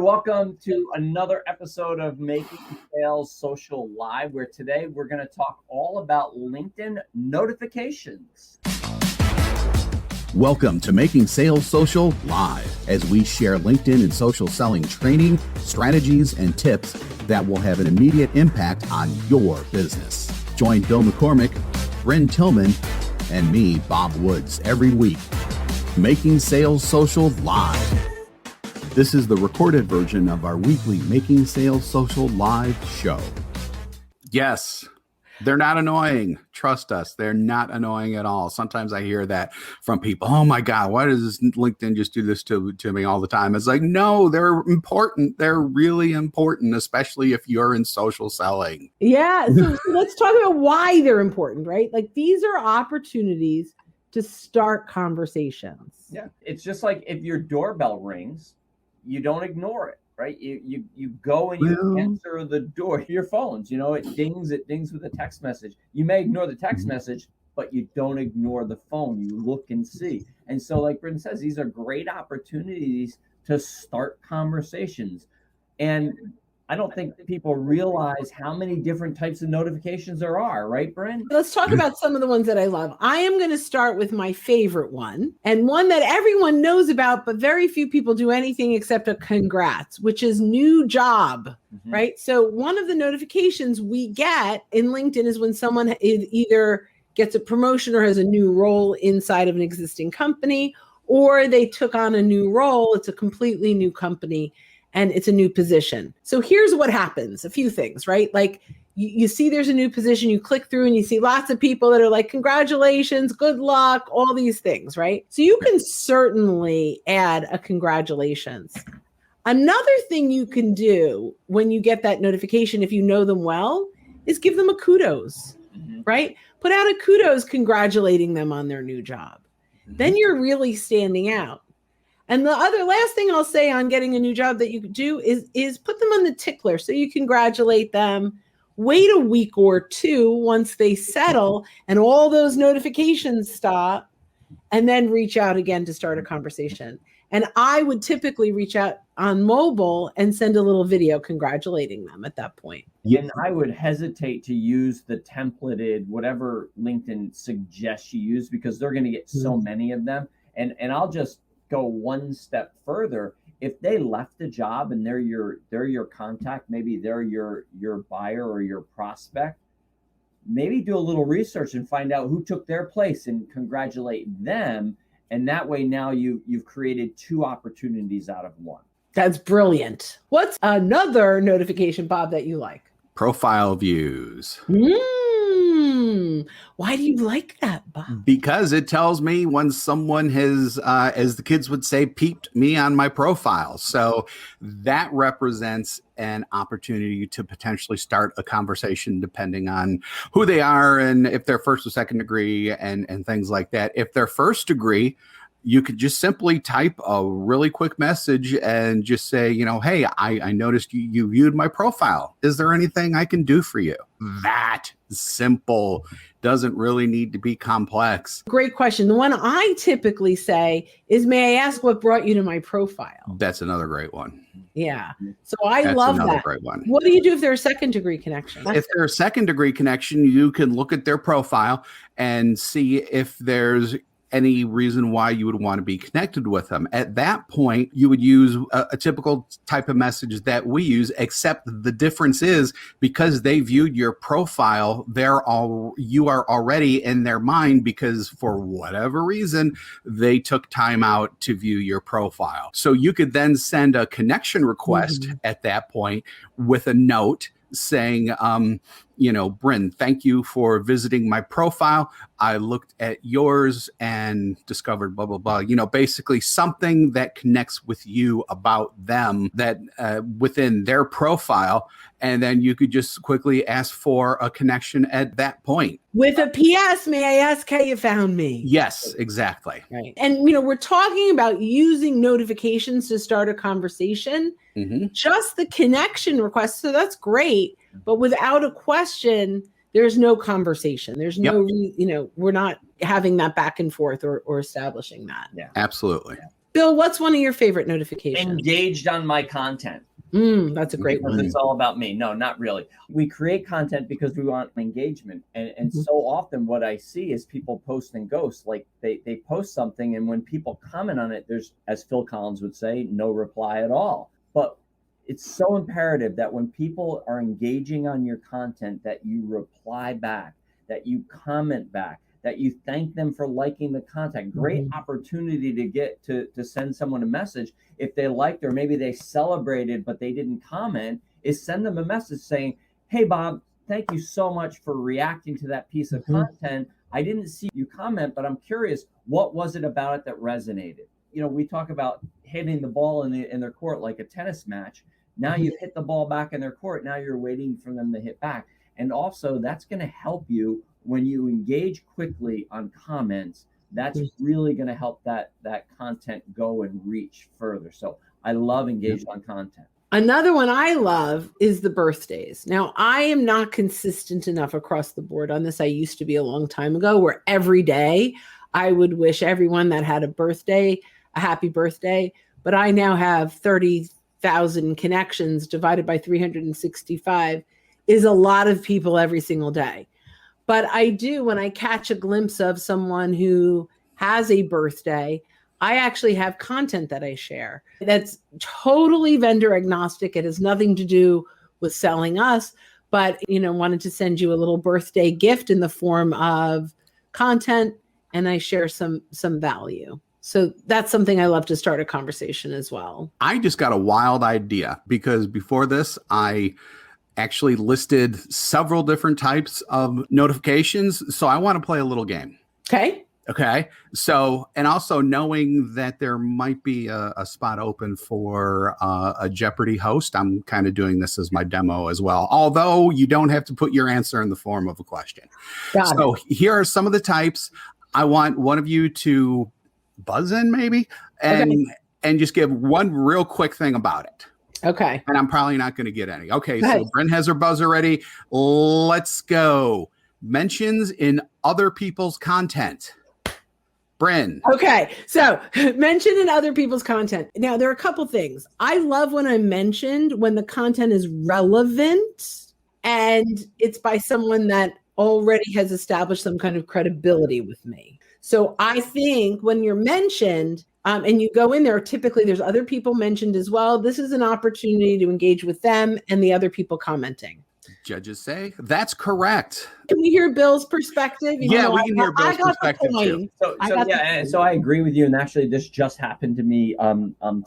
welcome to another episode of Making Sales Social Live, where today we're going to talk all about LinkedIn notifications. Welcome to Making Sales Social Live, as we share LinkedIn and social selling training, strategies, and tips that will have an immediate impact on your business. Join Bill McCormick, Bryn Tillman, and me, Bob Woods, every week. Making Sales Social Live. This is the recorded version of our weekly Making Sales Social Live show. Yes, they're not annoying. Trust us, they're not annoying at all. Sometimes I hear that from people. Oh my God, why does LinkedIn just do this to me all the time? It's like, no, they're important. They're really important, especially if you're in social selling. Yeah, so let's talk about why they're important, right? Like, these are opportunities to start conversations. Yeah, it's just like if your doorbell rings, you don't ignore it, right? You go and you answer the door. Your phones, it dings with a text message. You may ignore the text message, but you don't ignore the phone. You look and see. And so, like Bryn says, these are great opportunities to start conversations. And I don't think people realize how many different types of notifications there are, right, Bryn? Let's talk about some of the ones that I love. I am going to start with my favorite one, and one that everyone knows about, but very few people do anything except a congrats, which is new job, right? So one of the notifications we get in LinkedIn is when someone either gets a promotion or has a new role inside of an existing company, or they took on a new role. It's a completely new company and it's a new position. So here's what happens. A few things, right? Like you see there's a new position, you click through and you see lots of people that are like, congratulations, good luck, all these things, right? So you can certainly add a congratulations. Another thing you can do when you get that notification, if you know them well, is give them a kudos, right? Put out a kudos congratulating them on their new job. Then you're really standing out. And the last thing I'll say on getting a new job that you could do is put them on the tickler so you congratulate them. Wait a week or two once they settle and all those notifications stop, and then reach out again to start a conversation. And I would typically reach out on mobile and send a little video congratulating them at that point. And I would hesitate to use the templated, whatever LinkedIn suggests you use, because they're going to get so many of them. And I'll just go one step further. If they left the job and they're your contact, maybe they're your buyer or your prospect, maybe do a little research and find out who took their place and congratulate them. And that way now you've created two opportunities out of one. That's brilliant. What's another notification, Bob, that you like? Profile views. Why do you like that, Bob? Because it tells me when someone has, as the kids would say, peeped me on my profile. So that represents an opportunity to potentially start a conversation depending on who they are and if they're first or second degree and things like that. If they're first degree, you could just simply type a really quick message and just say, hey, I noticed you viewed my profile. Is there anything I can do for you? That simple. Doesn't really need to be complex. Great question. The one I typically say is, may I ask what brought you to my profile? That's another great one. Yeah. So I love that. Great one. What do you do if they're a second degree connection? If they're a second degree connection, you can look at their profile and see if there's any reason why you would want to be connected with them. At that point, you would use a typical type of message that we use, except the difference is because they viewed your profile, you are already in their mind because for whatever reason, they took time out to view your profile. So you could then send a connection request at that point with a note saying, Bryn, thank you for visiting my profile. I looked at yours and discovered blah, blah, blah. Basically something that connects with you about them that within their profile. And then you could just quickly ask for a connection at that point. With a PS, may I ask how you found me? Yes, exactly. Right. And, we're talking about using notifications to start a conversation. Just the connection request. So that's great. But without a question, there's no conversation. There's no, we're not having that back and forth or establishing that. Yeah, absolutely. Bill, what's one of your favorite notifications? Engaged on my content. That's a great Because one. it's all about me. No, not really. We create content because we want engagement. And so often what I see is people posting ghosts. Like they post something, and when people comment on it, there's, as Phil Collins would say, no reply at all. But it's so imperative that when people are engaging on your content, that you reply back, that you comment back, that you thank them for liking the content. Great opportunity to get to send someone a message. If they liked, or maybe they celebrated, but they didn't comment, is send them a message saying, hey, Bob, thank you so much for reacting to that piece of content. I didn't see you comment, but I'm curious, what was it about it that resonated? You know, we talk about hitting the ball in their court like a tennis match. Now you've hit the ball back in their court. Now you're waiting for them to hit back. And also that's going to help you when you engage quickly on comments. That's really going to help that content go and reach further. So I love engaged on content. Another one I love is the birthdays. Now, I am not consistent enough across the board on this. I used to be a long time ago, where every day I would wish everyone that had a birthday a happy birthday. But I now have 30,000 connections divided by 365 is a lot of people every single day. But I do, when I catch a glimpse of someone who has a birthday, I actually have content that I share that's totally vendor agnostic. It has nothing to do with selling us, but, you know, wanted to send you a little birthday gift in the form of content, and I share some value. So that's something I love to start a conversation as well. I just got a wild idea, because before this, I actually listed several different types of notifications. So I want to play a little game. Okay. So, and also knowing that there might be a spot open for a Jeopardy host, I'm kind of doing this as my demo as well. Although you don't have to put your answer in the form of a question. So here are some of the types. I want one of you to buzz in maybe and just give one real quick thing about it. Okay. And I'm probably not going to get any. Okay. So Brent has her buzzer ready. Let's go. Mentions in other people's content. Bryn. Okay. So mention in other people's content. Now, there are a couple things. I love when I'm mentioned when the content is relevant and it's by someone that already has established some kind of credibility with me. So I think when you're mentioned, and you go in there, typically there's other people mentioned as well. This is an opportunity to engage with them and the other people commenting. Judges say that's correct. Can we hear Bill's perspective? We can hear Bill's perspective too. So I agree with you. And actually, this just happened to me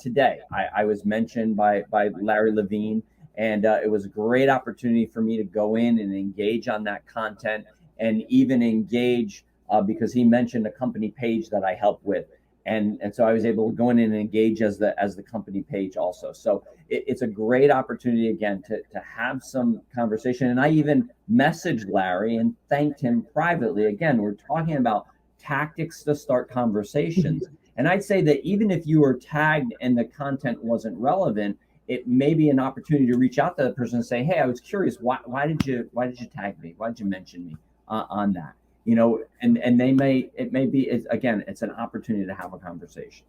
today. I was mentioned by Larry Levine, and it was a great opportunity for me to go in and engage on that content, and even engage because he mentioned a company page that I help with. And so I was able to go in and engage as the company page also. So it's a great opportunity, again, to have some conversation. And I even messaged Larry and thanked him privately. Again, we're talking about tactics to start conversations. And I'd say that even if you were tagged and the content wasn't relevant, it may be an opportunity to reach out to the person and say, hey, I was curious, why did you tag me? Why did you mention me on that? You know, and it's an opportunity to have a conversation.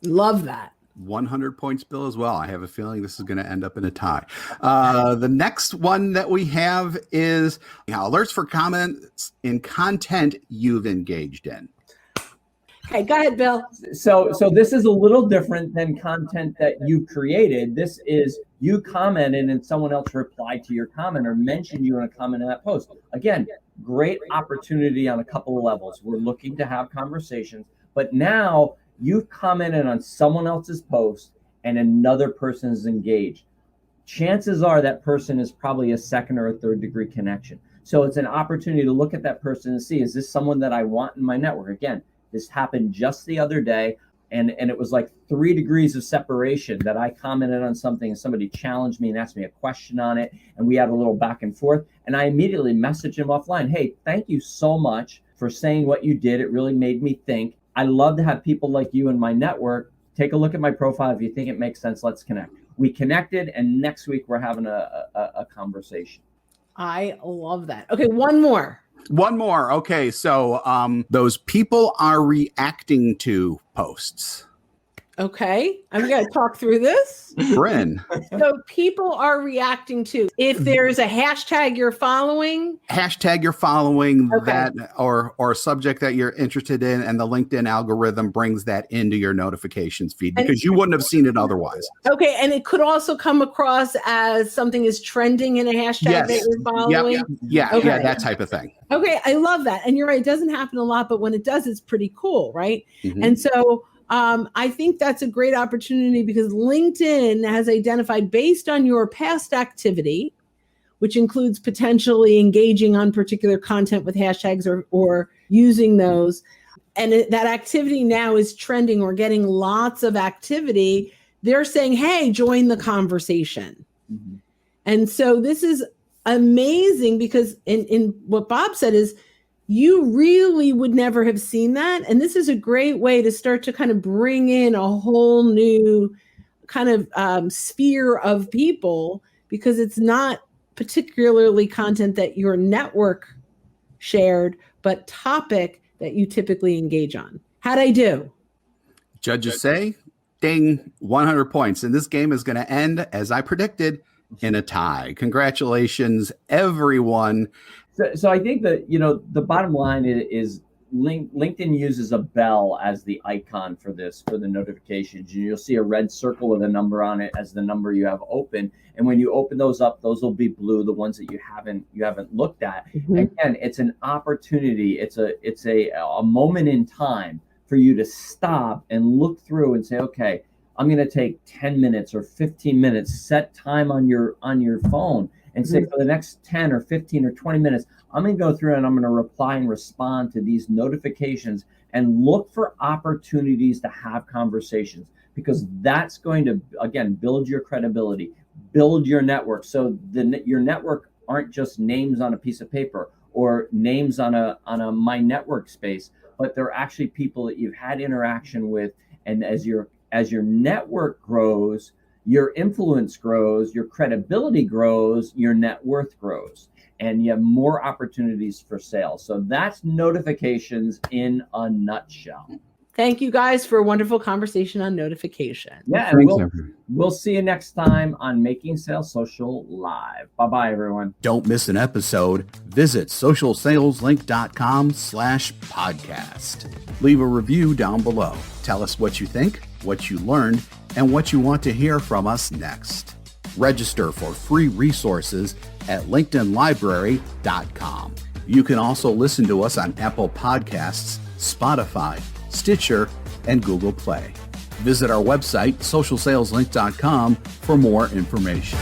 Love that. 100 points, Bill, as well. I have a feeling this is going to end up in a tie. The next one that we have is alerts for comments in content you've engaged in. Okay, go ahead, Bill. So this is a little different than content that you created. This is you commented and someone else replied to your comment or mentioned you in a comment in that post. Again, great opportunity on a couple of levels. We're looking to have conversations, but now you've commented on someone else's post and another person is engaged. Chances are that person is probably a second or a third degree connection. So it's an opportunity to look at that person and see, is this someone that I want in my network? Again, this happened just the other day. And it was like 3 degrees of separation that I commented on something and somebody challenged me and asked me a question on it. And we had a little back and forth. And I immediately messaged him offline. Hey, thank you so much for saying what you did. It really made me think. I love to have people like you in my network. Take a look at my profile. If you think it makes sense, let's connect. We connected, and next week we're having a conversation. I love that. Okay, one more. Okay, so those people are reacting to posts. Okay, I'm going to talk through this. Bryn, So people are reacting to if there's a hashtag you're following. hashtag you're following Okay. that or a subject that you're interested in, and the LinkedIn algorithm brings that into your notifications feed because you wouldn't have seen it otherwise. Okay, and it could also come across as something is trending in a hashtag that you're following. Yeah, Okay. that type of thing. Okay, I love that. And you're right, it doesn't happen a lot, but when it does, it's pretty cool, right? Mhm. And so I think that's a great opportunity because LinkedIn has identified based on your past activity, which includes potentially engaging on particular content with hashtags or using those. And that activity now is trending or getting lots of activity. They're saying, hey, join the conversation. Mhm. And so this is amazing because in what Bob said is you really would never have seen that. And this is a great way to start to kind of bring in a whole new kind of sphere of people because it's not particularly content that your network shared, but topic that you typically engage on. How'd I do? Judges say, ding, 100 points. And this game is going to end, as I predicted, in a tie. Congratulations, everyone. So I think that, the bottom line is LinkedIn uses a bell as the icon for the notifications. You'll see a red circle with a number on it as the number you have open. And when you open those up, those will be blue, the ones that you haven't looked at. Mhm. Again, it's an opportunity. It's a moment in time for you to stop and look through and say, okay, I'm going to take 10 minutes or 15 minutes, set time on your phone and say for the next 10 or 15 or 20 minutes, I'm going to go through and I'm going to reply and respond to these notifications and look for opportunities to have conversations because that's going to, again, build your credibility, build your network. So your network aren't just names on a piece of paper or names on a My Network space, but they're actually people that you've had interaction with. And as your network grows, your influence grows, your credibility grows, your net worth grows, and you have more opportunities for sales. So that's notifications in a nutshell. Thank you guys for a wonderful conversation on notification. Yeah, and we'll see you next time on Making Sales Social Live. Bye-bye, everyone. Don't miss an episode. Visit socialsaleslink.com/podcast. Leave a review down below. Tell us what you think, what you learned, and what you want to hear from us next. Register for free resources at linkedinlibrary.com. You can also listen to us on Apple Podcasts, Spotify, Stitcher, and Google Play. Visit our website, socialsaleslink.com, for more information.